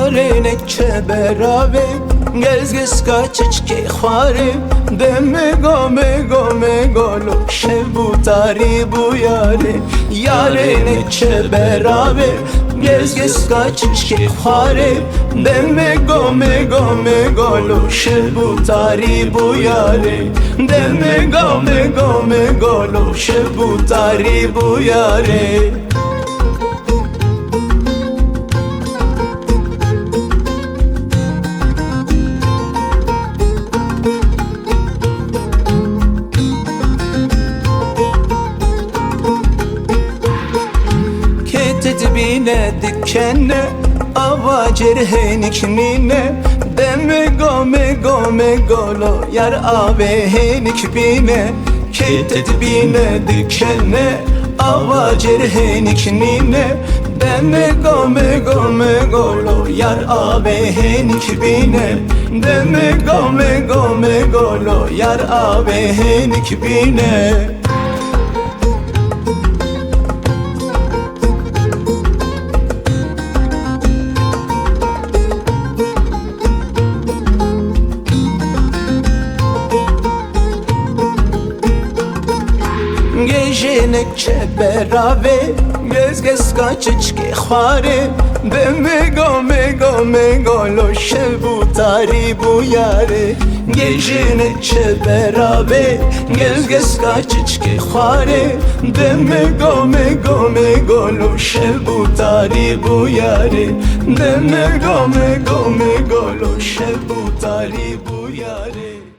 Yarenekçe beraber gez kaçıçki xwari Demego lo şebu tari bu yare Yarenekçe beraber gez kaçıçki xwari Demego lo şebu tari bu yare Demego lo şebu tari bu yare Bine dikene ava cerhenik nine Demego lo yar avehenik bine Ketet bine dikene ava cerhenik nine Demego lo yar avehenik bine Demego lo yar avehenik bine Gejenekçe beraber gez kaçıçki xwari Demego lo şebu tari bu yare Gejenekçe beraber gez kaçıçki xwari Demego lo şebu tari bu yare Demego lo şebu tari bu yare